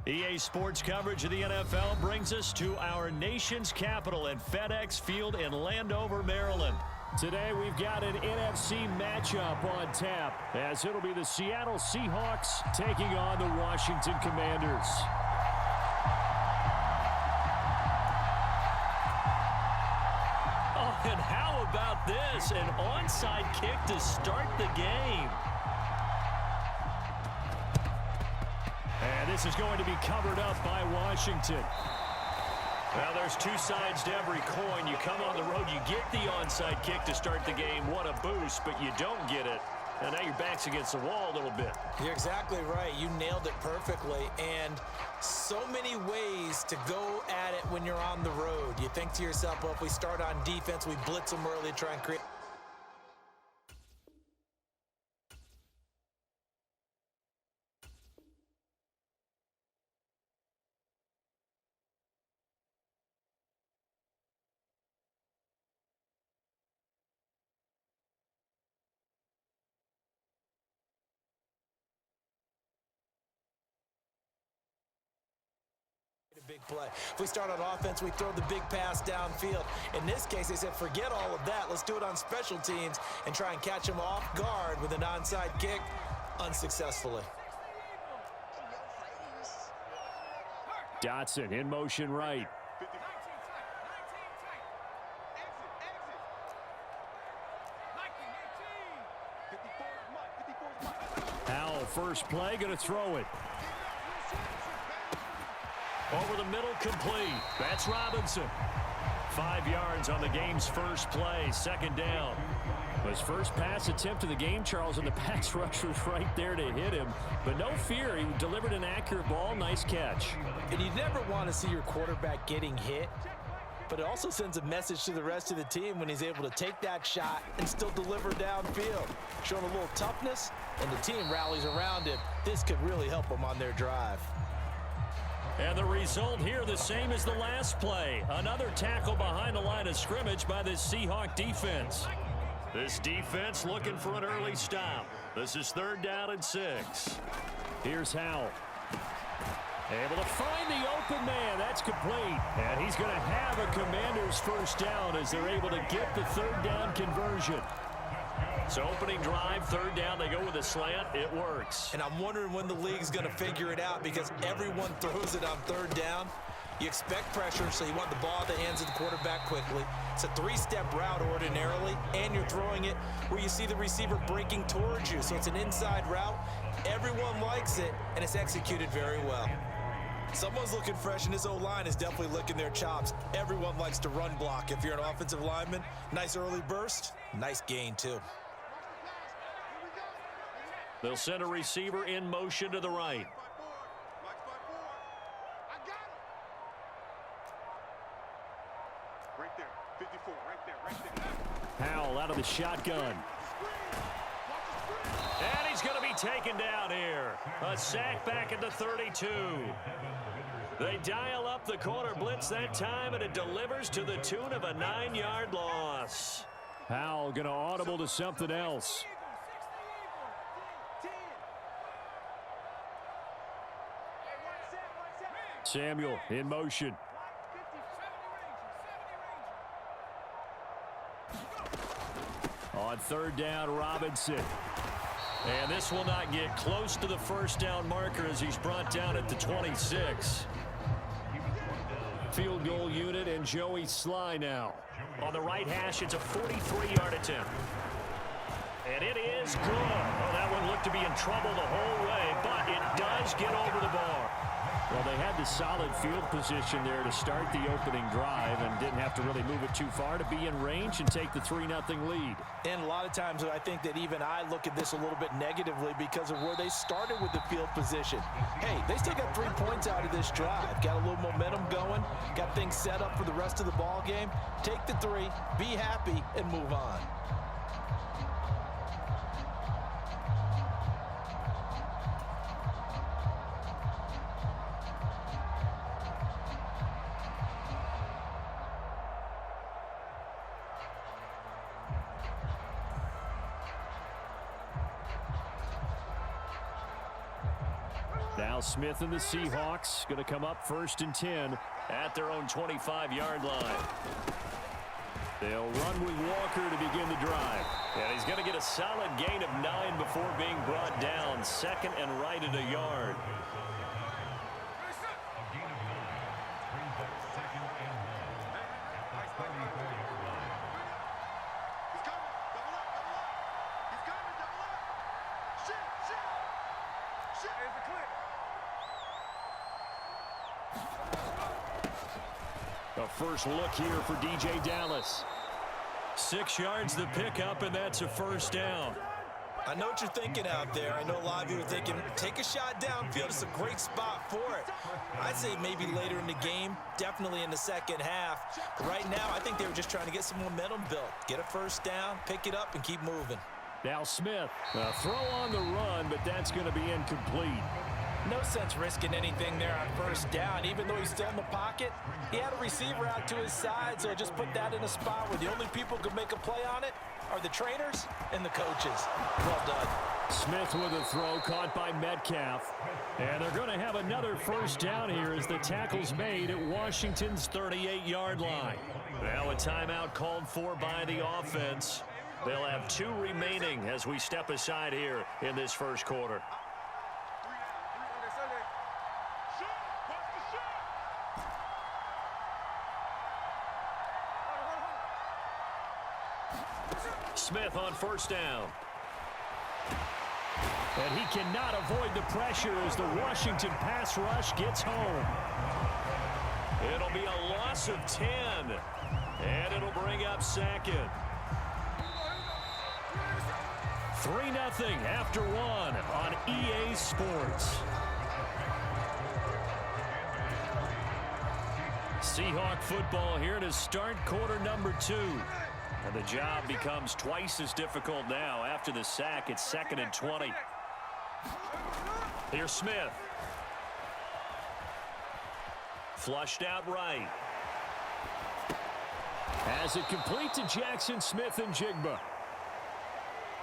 EA Sports coverage of the NFL brings us to our nation's capital at FedEx Field in Landover, Maryland. Today we've got an NFC matchup on tap, as it'll be the Seattle Seahawks taking on the Washington Commanders. Oh, and how about this? An onside kick to start the game. And this is going to be covered up by Washington. Well, there's two sides to every coin. You come on the road, you get the onside kick to start the game. What a boost, but you don't get it. And now your back's against the wall a little bit. You're exactly right. You nailed it perfectly. And so many ways to go at it when you're on the road. You think to yourself, well, if we start on defense, we blitz them early, try and create. A big play. If we start on offense, we throw the big pass downfield. In this case, they said, forget all of that. Let's do it on special teams and try and catch them off guard with an onside kick unsuccessfully. Dotson in motion right. Howell, first play, going to throw it. Over the middle, complete. That's Robinson. 5 yards on the game's first play, second down. His first pass attempt of the game, Charles, and the pass rush was right there to hit him. But no fear, he delivered an accurate ball. Nice catch. And you never want to see your quarterback getting hit, but it also sends a message to the rest of the team when he's able to take that shot and still deliver downfield. Showing a little toughness, and the team rallies around him. This could really help them on their drive. And the result here the same as the last play. Another tackle behind the line of scrimmage by this Seahawk defense. This defense looking for an early stop. This is 3rd down and 6. Here's Howell. Able to find the open man. That's complete. And he's going to have a Commanders first down as they're able to get the 3rd down conversion. So opening drive, 3rd down, they go with a slant. It works. And I'm wondering when the league's going to figure it out, because everyone throws it on 3rd down. You expect pressure, so you want the ball at the hands of the quarterback quickly. It's a 3-step route ordinarily, and you're throwing it where you see the receiver breaking towards you. So it's an inside route. Everyone likes it, and it's executed very well. Someone's looking fresh, and this O-line is definitely licking their chops. Everyone likes to run block. If you're an offensive lineman, nice early burst, nice gain too. They'll send a receiver in motion to the right. Right there, 54, right there. Howell out of the shotgun. And he's going to be taken down here. A sack back at the 32. They dial up the corner blitz that time, and it delivers to the tune of a 9-yard loss. Howell going to audible to something else. Samuel in motion. On 3rd down, Robinson. And this will not get close to the first down marker as he's brought down at the 26. Field goal unit and Joey Sly now. On the right hash, it's a 43-yard attempt. And it is good. Oh, that one looked to be in trouble the whole way, but it does get over the bar. Well, they had the solid field position there to start the opening drive and didn't have to really move it too far to be in range and take the 3-0 lead. And a lot of times I think that even I look at this a little bit negatively because of where they started with the field position. Hey, they still got 3 points out of this drive. Got a little momentum going. Got things set up for the rest of the ball game. Take the 3, be happy, and move on. Now Smith and the Seahawks going to come up 1st and 10 at their own 25-yard line. They'll run with Walker to begin the drive. And he's going to get a solid gain of 9 before being brought down. 2nd and right at a yard. A first look here for DJ Dallas. 6 yards the pickup, and that's a 1st down. I know what you're thinking out there. I know a lot of you are thinking, take a shot downfield. It's a great spot for it. I'd say maybe later in the game, definitely in the second half. But right now, I think they were just trying to get some momentum built. Get a 1st down, pick it up, and keep moving. Now Smith, a throw on the run, but that's going to be incomplete. No sense risking anything there on 1st down. Even though he's still in the pocket, he had a receiver out to his side, so just put that in a spot where the only people who can make a play on it are the trainers and the coaches. Well done. Smith with a throw caught by Metcalf. And they're going to have another 1st down here as the tackle's made at Washington's 38-yard line. Now a timeout called for by the offense. They'll have 2 remaining as we step aside here in this 1st quarter. Smith on 1st down. And he cannot avoid the pressure as the Washington pass rush gets home. It'll be a loss of 10. And it'll bring up 2nd. 3-0 after 1 on EA Sports. Seahawk football here to start quarter number 2. And the job becomes twice as difficult now after the sack. It's 2nd and 20. Here's Smith. Flushed out right. As it complete to Jackson Smith and Jigba.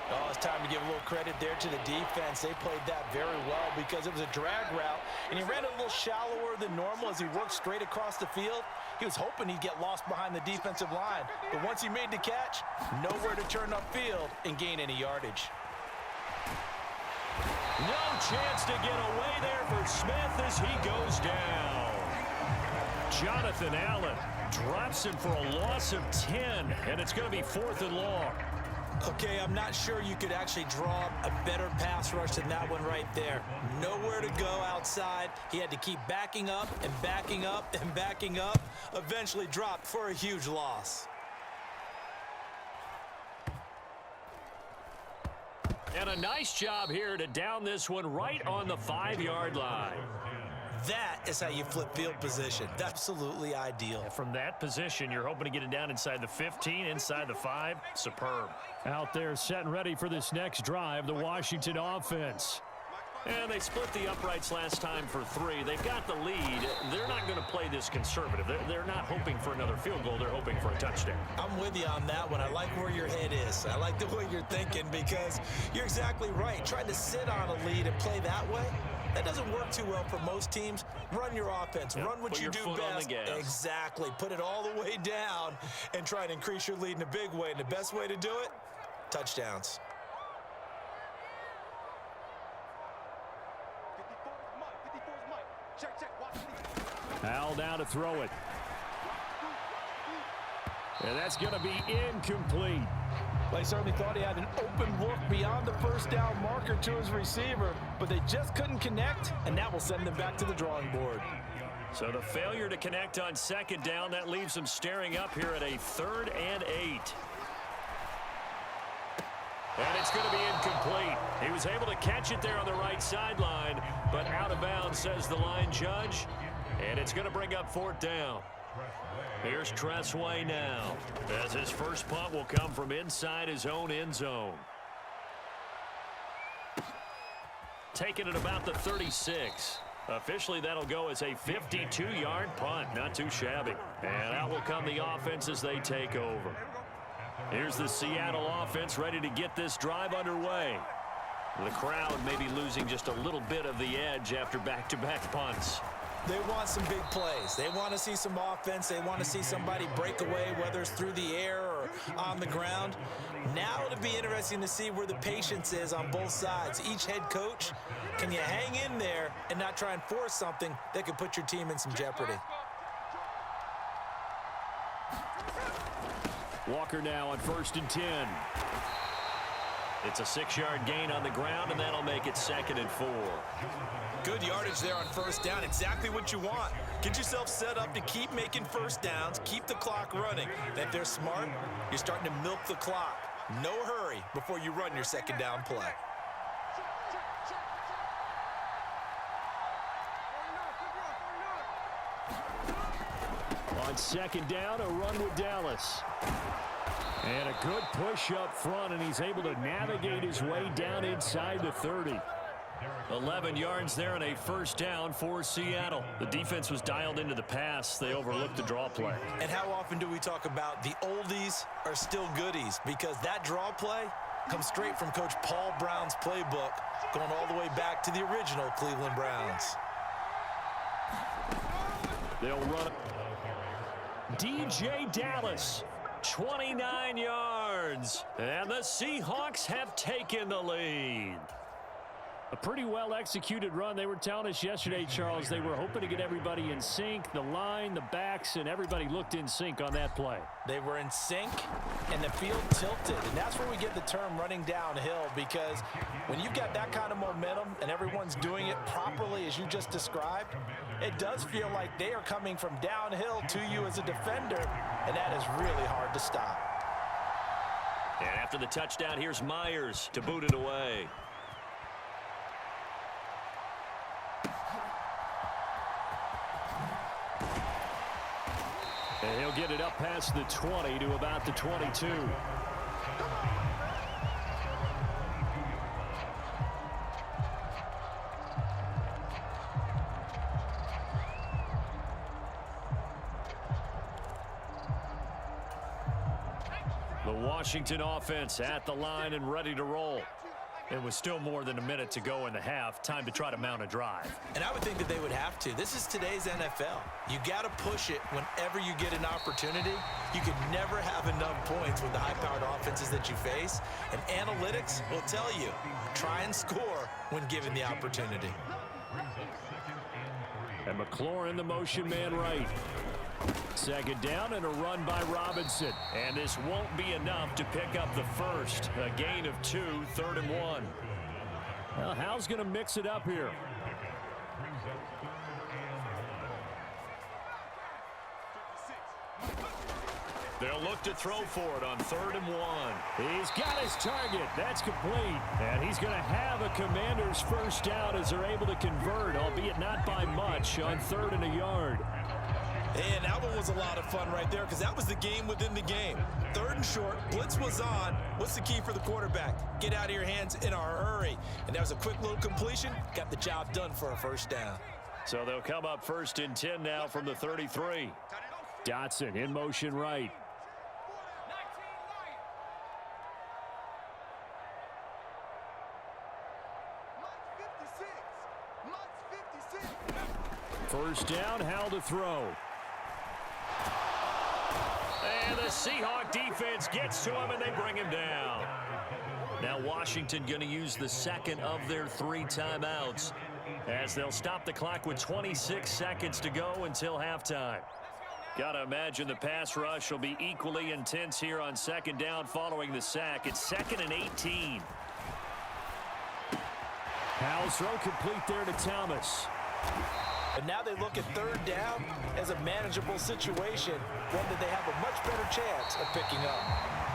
Oh, it's time to give a little credit there to the defense. They played that very well because it was a drag route, and he ran a little shallower than normal as he worked straight across the field. He was hoping he'd get lost behind the defensive line, but once he made the catch, nowhere to turn upfield and gain any yardage. No chance to get away there for Smith as he goes down. Jonathan Allen drops him for a loss of 10, and it's going to be 4th and long. Okay, I'm not sure you could actually draw a better pass rush than that one right there. Nowhere to go outside. He had to keep backing up and backing up and backing up. Eventually dropped for a huge loss. And a nice job here to down this one right on the 5-yard line. That is how you flip field position. Absolutely ideal. And from that position, you're hoping to get it down inside the 15, inside the 5. Superb. Out there set and ready for this next drive, the Washington offense. And they split the uprights last time for 3. They've got the lead. They're not going to play this conservative. They're not hoping for another field goal. They're hoping for a touchdown. I'm with you on that one. I like where your head is. I like the way you're thinking because you're exactly right. Trying to sit on a lead and play that way, that doesn't work too well for most teams. Run your offense. Run what you do best. Exactly. Put it all the way down and try and increase your lead in a big way. And the best way to do it, touchdowns. Al now to throw it. And that's going to be incomplete. They certainly thought he had an open look beyond the 1st down marker to his receiver, but they just couldn't connect, and that will send them back to the drawing board. So the failure to connect on 2nd down, that leaves them staring up here at a 3rd and 8. And it's going to be incomplete. He was able to catch it there on the right sideline, but out of bounds, says the line judge. And it's going to bring up 4th down. Here's Tressway now, as his first punt will come from inside his own end zone. Taking it about the 36. Officially, that'll go as a 52-yard punt. Not too shabby. And out will come the offense as they take over. Here's the Seattle offense ready to get this drive underway. The crowd may be losing just a little bit of the edge after back-to-back punts. They want some big plays. They want to see some offense. They want to see somebody break away, whether it's through the air or on the ground. Now it'll be interesting to see where the patience is on both sides. Each head coach, can you hang in there and not try and force something that could put your team in some jeopardy? Walker now on 1st and 10. It's a 6-yard gain on the ground, and that'll make it 2nd and 4. Good yardage there on 1st down. Exactly what you want. Get yourself set up to keep making 1st downs, keep the clock running. And if they're smart, you're starting to milk the clock. No hurry before you run your 2nd down play. On 2nd down, a run with Dallas. And a good push up front, and he's able to navigate his way down inside the 30. 11 yards there and a 1st down for Seattle. The defense was dialed into the pass. They overlooked the draw play. And how often do we talk about the oldies are still goodies? Because that draw play comes straight from Coach Paul Brown's playbook, going all the way back to the original Cleveland Browns. They'll run. DJ Dallas, 29 yards. And the Seahawks have taken the lead. A pretty well-executed run. They were telling us yesterday, Charles, they were hoping to get everybody in sync. The line, the backs, and everybody looked in sync on that play. They were in sync, and the field tilted. And that's where we get the term running downhill, because when you've got that kind of momentum and everyone's doing it properly as you just described, it does feel like they are coming from downhill to you as a defender, and that is really hard to stop. And after the touchdown, here's Myers to boot it away. And he'll get it up past the 20 to about the 22. The Washington offense at the line and ready to roll. It was still more than a minute to go in the half. Time to try to mount a drive. And I would think that they would have to. This is today's NFL. You got to push it whenever you get an opportunity. You can never have enough points with the high-powered offenses that you face. And analytics will tell you, try and score when given the opportunity. And McLaurin, the motion man right. 2nd down and a run by Robinson. And this won't be enough to pick up the first. A gain of 2, 3rd and 1. Well, Hal's going to mix it up here. They'll look to throw for it on 3rd and 1. He's got his target. That's complete. And he's going to have a Commander's 1st down as they're able to convert, albeit not by much, on 3rd and a yard. And that one was a lot of fun right there, because that was the game within the game. 3rd and short, blitz was on. What's the key for the quarterback? Get out of your hands in a hurry. And that was a quick little completion. Got the job done for a 1st down. So they'll come up 1st and 10 now from the 33. Dotson in motion right. First down, Hal to throw. And the Seahawk defense gets to him, and they bring him down. Now Washington going to use the 2nd of their 3 timeouts as they'll stop the clock with 26 seconds to go until halftime. Got to imagine the pass rush will be equally intense here on 2nd down following the sack. It's 2nd and 18. Hal's throw complete there to Thomas. And now they look at 3rd down as a manageable situation, one that they have a much better chance of picking up.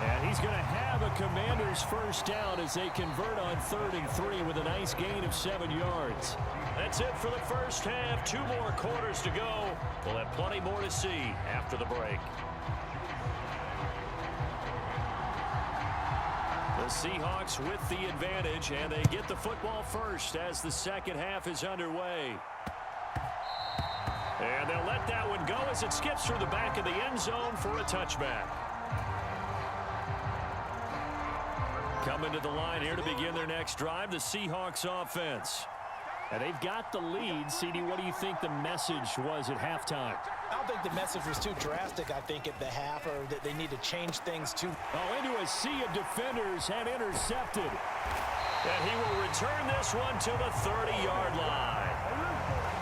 And he's going to have a Commander's 1st down as they convert on 3rd and 3 with a nice gain of 7 yards. That's it for the first half. 2 more quarters to go. We'll have plenty more to see after the break. The Seahawks with the advantage, and they get the football first as the 2nd half is underway. And they'll let that one go as it skips through the back of the end zone for a touchback. Coming Coming to the line here to begin their next drive, the Seahawks offense. And they've got the lead. CD, what do you think the message was at halftime? I don't think the message was too drastic, I think, at the half, or that they need to change things too. Oh, into a sea of defenders and intercepted. And he will return this one to the 30-yard line.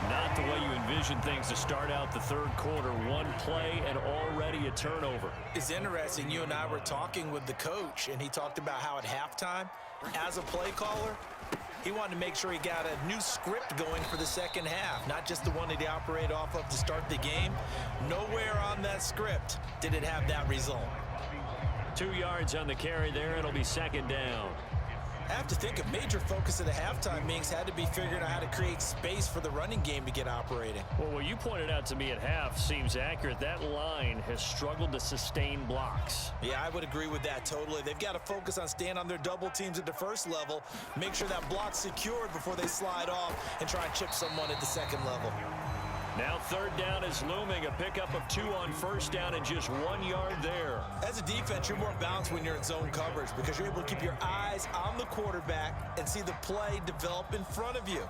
Not the way you envision things to start out the third quarter. One play and already a turnover. It's interesting. You and I were talking with the coach, and he talked about how at halftime, as a play caller, he wanted to make sure he got a new script going for the second half, not just the one that he operated off of to start the game. Nowhere on that script did it have that result. 2 yards on the carry there. It'll be second down. I have to think a major focus of the halftime meetings had to be figuring out how to create space for the running game to get operating. Well, what you pointed out to me at half seems accurate. That line has struggled to sustain blocks. Yeah, I would agree with that totally. They've got to focus on staying on their double teams at the first level, make sure that block's secured before they slide off and try and chip someone at the second level. Now third down is looming. A pickup of 2 on first down and just 1 yard there. As a defense, you're more balanced when you're in zone coverage because you're able to keep your eyes on the quarterback and see the play develop in front of you.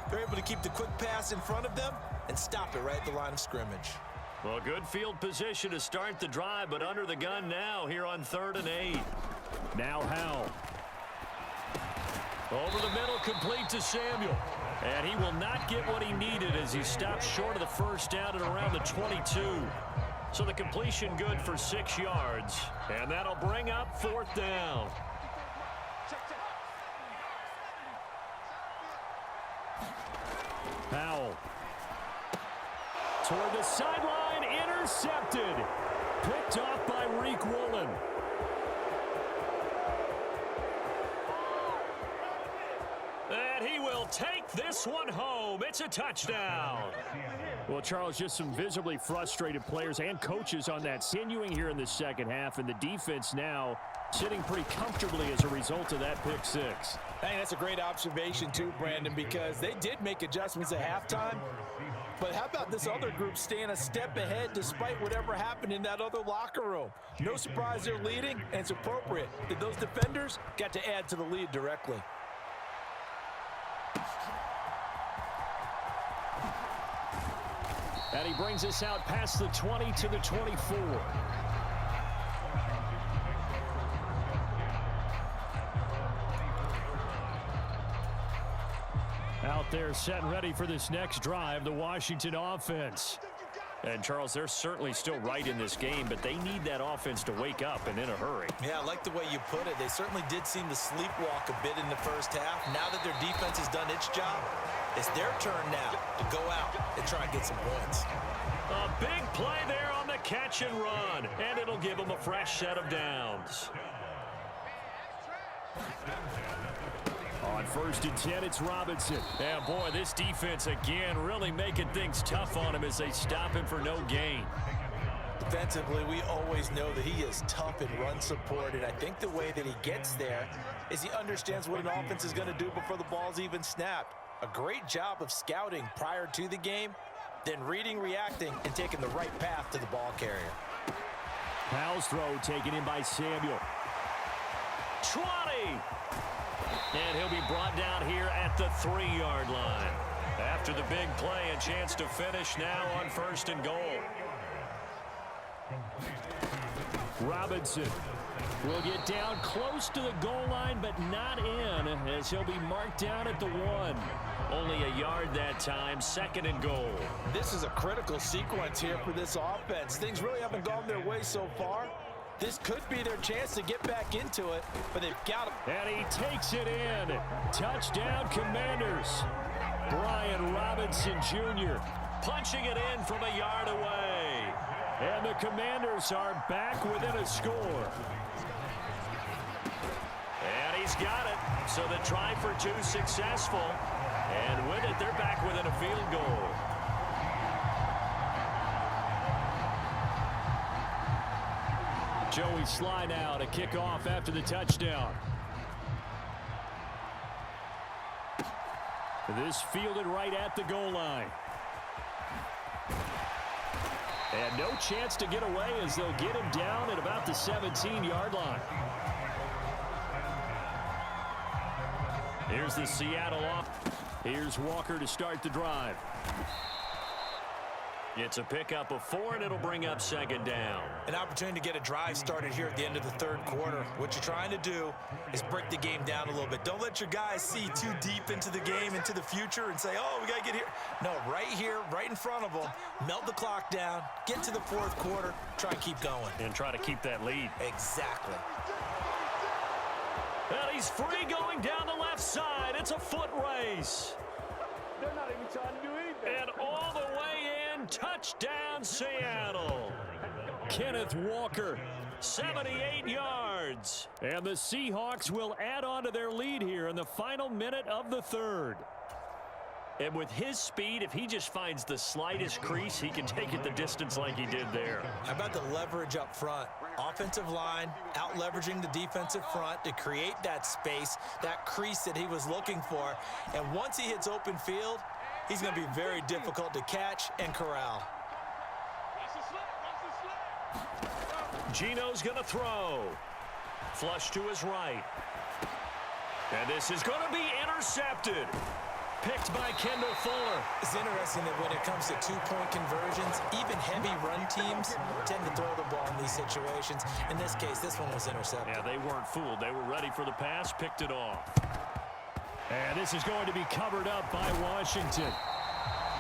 They're able to keep the quick pass in front of them and stop it right at the line of scrimmage. Well, good field position to start the drive, but under the gun now here on 3rd and 8. Now Howell. Over the middle, complete to Samuel. And he will not get what he needed as he stops short of the first down at around the 22. So the completion good for 6 yards. And that'll bring up 4th down. Howell. Toward the sideline, intercepted. Picked off by Reek Woolen. And he will take this one home. It's a touchdown. Well, Charles, just some visibly frustrated players and coaches on that continuing here in the second half, and the defense now sitting pretty comfortably as a result of that pick six. I think that's a great observation too, Brandon, because they did make adjustments at halftime. But how about this other group staying a step ahead despite whatever happened in that other locker room? No surprise they're leading, and it's appropriate that those defenders got to add to the lead directly. And he brings us out past the 20 to the 24. Out there set and ready for this next drive, the Washington offense. And, Charles, they're certainly still right in this game, but they need that offense to wake up and in a hurry. Yeah, I like the way you put it. They certainly did seem to sleepwalk a bit in the first half. Now that their defense has done its job, it's their turn now to go out and try and get some points. A big play there on the catch and run, and it'll give them a fresh set of downs. On 1st and 10, it's Robinson. And, boy, this defense again really making things tough on him as they stop him for no gain. Defensively, we always know that he is tough in run support, and I think the way that he gets there is he understands what an offense is going to do before the ball's even snapped. A great job of scouting prior to the game, then reading, reacting, and taking the right path to the ball carrier. Powell's throw taken in by Samuel. 20! And he'll be brought down here at the 3-yard line. After the big play, a chance to finish now on 1st and goal. Robinson will get down close to the goal line, but not in, as he'll be marked down at the 1. Only a yard that time, 2nd and goal. This is a critical sequence here for this offense. Things really haven't gone their way so far. This could be their chance to get back into it, but they've got to. And he takes it in. Touchdown, Commanders. Brian Robinson Jr. punching it in from a yard away. And the Commanders are back within a score. And he's got it. So the try for 2 successful. And with it, they're back within a field goal. Joey Sly now to kick off after the touchdown. This fielded right at the goal line. And no chance to get away as they'll get him down at about the 17-yard line. Here's the Seattle off. Here's Walker to start the drive. It's a pickup of 4, and it'll bring up second down. An opportunity to get a drive started here at the end of the third quarter. What you're trying to do is break the game down a little bit. Don't let your guys see too deep into the game, into the future, and say, oh, we got to get here. No, right here, right in front of them, melt the clock down, get to the fourth quarter, try and keep going. And try to keep that lead. Exactly. And he's free going down the left side. It's a foot race. They're not even trying to do anything. And all the way in, touchdown Seattle. Kenneth Walker. 78 yards. And the Seahawks will add on to their lead here in the final minute of the third. And with his speed, if he just finds the slightest crease, he can take it the distance like he did there. How about the leverage up front? Offensive line out leveraging the defensive front to create that space, that crease that he was looking for. And once he hits open field, he's going to be very difficult to catch and corral. Gino's going to throw. Flush to his right. And this is going to be intercepted. Picked by Kendall Fuller. It's interesting that when it comes to two-point conversions, even heavy run teams tend to throw the ball in these situations. In this case, this one was intercepted. Yeah, they weren't fooled. They were ready for the pass, picked it off. And this is going to be covered up by Washington.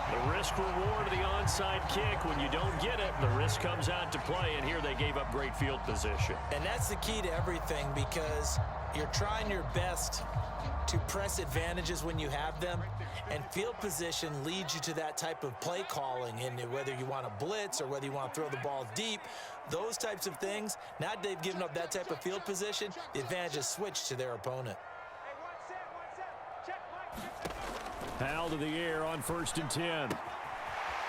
The risk reward of the onside kick. When you don't get it, the risk comes out to play, and here they gave up great field position. And that's the key to everything, because you're trying your best to press advantages when you have them, and field position leads you to that type of play calling. And whether you want to blitz or whether you want to throw the ball deep, those types of things, now that they've given up that type of field position, the advantage is switched to their opponent. Powell to the air on 1st and 10.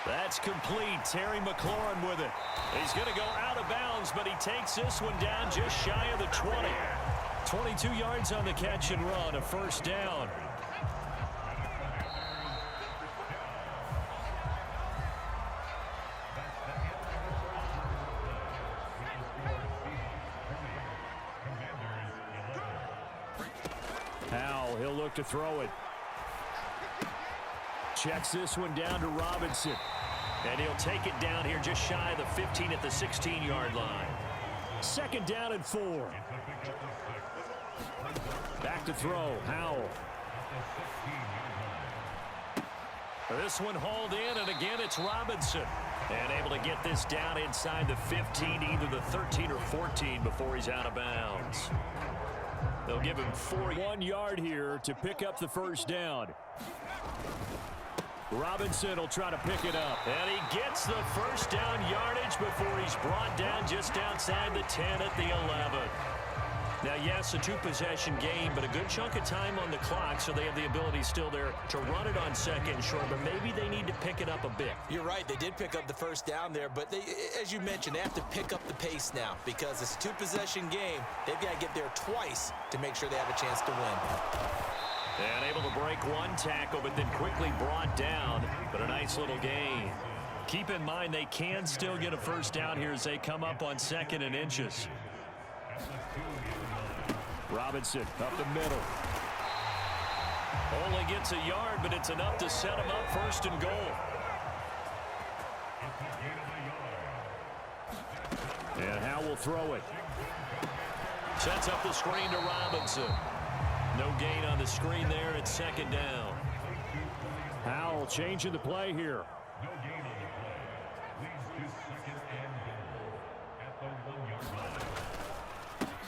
That's complete. Terry McLaurin with it. He's going to go out of bounds, but he takes this one down just shy of the 20. 22 yards on the catch and run, a first down. Powell, he'll look to throw it. Checks this one down to Robinson. And he'll take it down here just shy of the 15 at the 16-yard line. Second down and 4. Back to throw, Howell. This one hauled in, and again it's Robinson. And able to get this down inside the 15, either the 13 or 14 before he's out of bounds. They'll give him 1 yard here to pick up the first down. Robinson will try to pick it up. And he gets the first down yardage before he's brought down just outside the 10 at the 11. Now, yes, a two-possession game, but a good chunk of time on the clock, so they have the ability still there to run it on second and short, but maybe they need to pick it up a bit. You're right. They did pick up the first down there, but they, as you mentioned, they have to pick up the pace now because it's a two-possession game. They've got to get there twice to make sure they have a chance to win. And able to break one tackle, but then quickly brought down, but a nice little gain. Keep in mind they can still get a first down here as they come up on 2nd and inches. Robinson up the middle. Only gets a yard, but it's enough to set him up 1st and goal. And Howell will throw it. Sets up the screen to Robinson. No gain on the screen there. It's 2nd down. Howell changing the play here.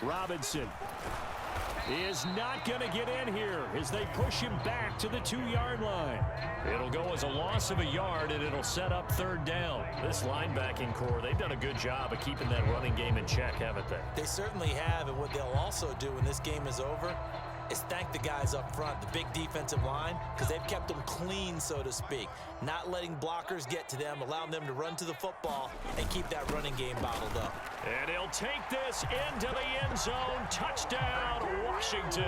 Robinson is not going to get in here as they push him back to the 2-yard line. It'll go as a loss of a yard, and it'll set up 3rd down. This linebacking core, they've done a good job of keeping that running game in check, haven't they? They certainly have, and what they'll also do when this game is over is thank the guys up front, the big defensive line, because they've kept them clean, so to speak. Not letting blockers get to them, allowing them to run to the football and keep that running game bottled up. And he'll take this into the end zone. Touchdown, Washington.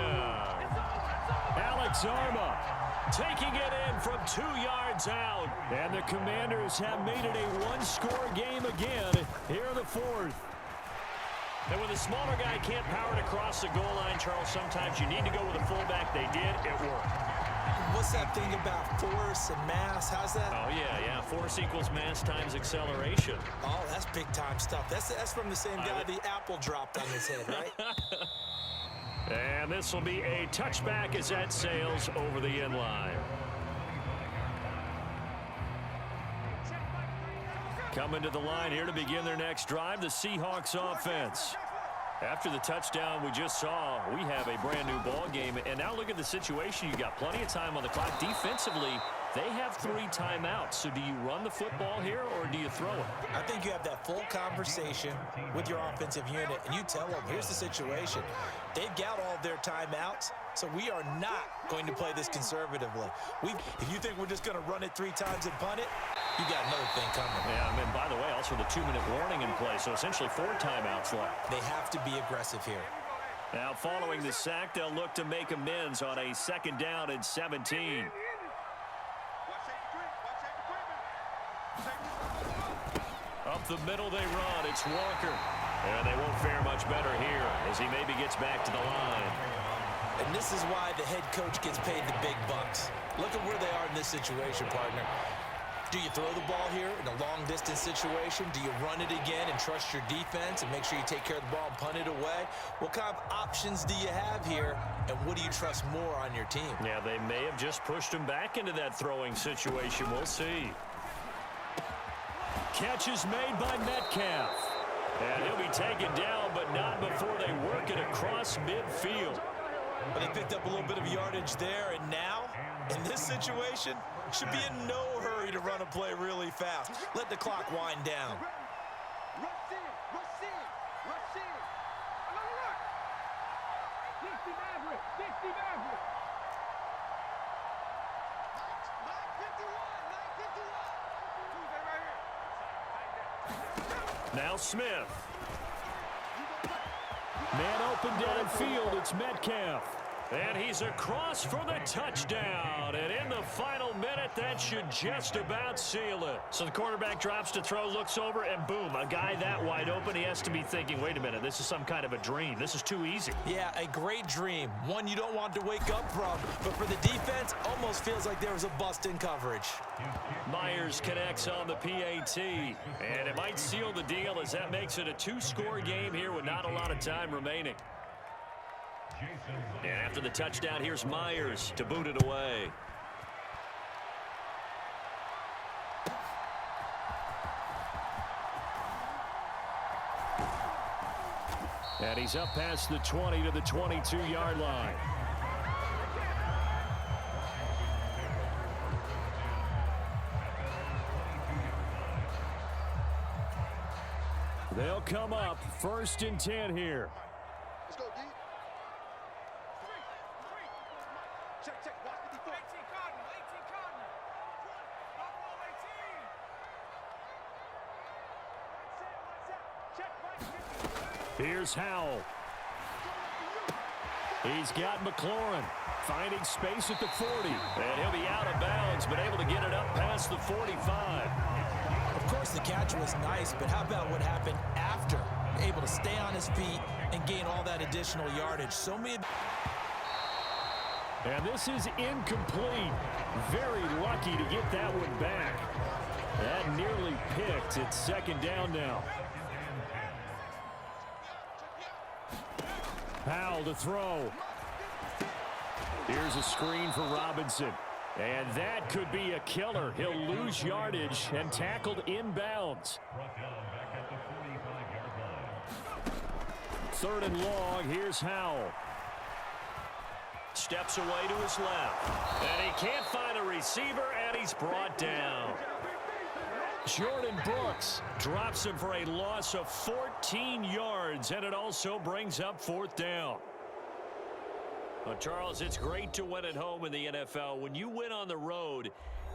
Alex Arma taking it in from 2 yards out. And the Commanders have made it a one-score game again here in the 4th. And when the smaller guy can't power it across the goal line, Charles, sometimes you need to go with a fullback. They did. It worked. What's that thing about force and mass? How's that? Oh, yeah. Force equals mass times acceleration. Oh, that's big-time stuff. That's from the same guy the apple dropped on his head, right? And this will be a touchback as that sails over the end line. Coming to the line here to begin their next drive, the Seahawks offense. After the touchdown we just saw, we have a brand new ball game. And now look at the situation. You got plenty of time on the clock. Defensively, they have 3 timeouts. So do you run the football here or do you throw it? I think you have that full conversation with your offensive unit, and you tell them, here's the situation. They've got all of their timeouts, so we are not going to play this conservatively. If you think we're just going to run it 3 times and punt it, you got another thing coming. Yeah, and by the way, also the 2-minute warning in play, so essentially 4 timeouts left. They have to be aggressive here. Now, following the sack, they'll look to make amends on a 2nd down and 17. Up the middle they run. It's Walker. And they won't fare much better here as he maybe gets back to the line. And this is why the head coach gets paid the big bucks. Look at where they are in this situation, partner. Do you throw the ball here in a long-distance situation? Do you run it again and trust your defense and make sure you take care of the ball and punt it away? What kind of options do you have here, and what do you trust more on your team? Yeah, they may have just pushed him back into that throwing situation. We'll see. Catch is made by Metcalf. And he'll be taken down, but not before they work it across midfield. But they picked up a little bit of yardage there, and now, in this situation, should be in no hurry to run a play really fast. Let the clock wind down. Now Smith. Man open downfield, it's Metcalf. And he's across for the touchdown. And in the final minute, that should just about seal it. So the quarterback drops to throw, looks over, and boom, a guy that wide open, he has to be thinking, wait a minute, this is some kind of a dream. This is too easy. Yeah, a great dream. One you don't want to wake up from. But for the defense, almost feels like there was a bust in coverage. Myers connects on the PAT. And it might seal the deal as that makes it a 2-score game here with not a lot of time remaining. And after the touchdown, here's Myers to boot it away. And he's up past the 20 to the 22-yard line. They'll come up 1st and 10 here. Let's go, D. Check. Watch 54. 18 Cardinal. Check. Here's Howell. He's got McLaurin finding space at the 40. And he'll be out of bounds, but able to get it up past the 45. Of course, the catch was nice, but how about what happened after? Able to stay on his feet and gain all that additional yardage. So many. And this is incomplete. Very lucky to get that one back. That nearly picked. It's 2nd down now. Howell to throw. Here's a screen for Robinson. And that could be a killer. He'll lose yardage and tackled inbounds. 3rd and long. Here's Howell. Steps away to his left. And he can't find a receiver, and he's brought down. Jordan Brooks drops him for a loss of 14 yards, and it also brings up 4th down. Well, Charles, it's great to win at home in the NFL. When you win on the road,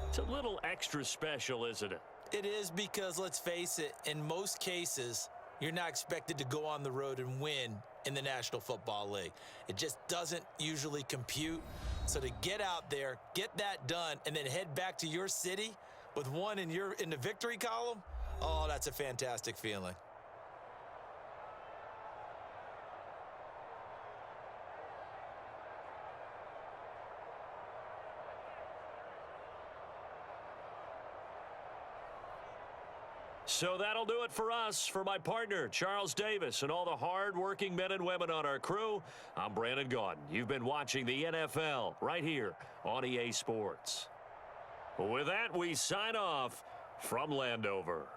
it's a little extra special, isn't it? It is, because let's face it, in most cases, you're not expected to go on the road and win in the National Football League. It just doesn't usually compute. So to get out there, get that done, and then head back to your city with one in the victory column, oh, that's a fantastic feeling. So that'll do it for us. For my partner, Charles Davis, and all the hard-working men and women on our crew, I'm Brandon Gaudin. You've been watching the NFL right here on EA Sports. With that, we sign off from Landover.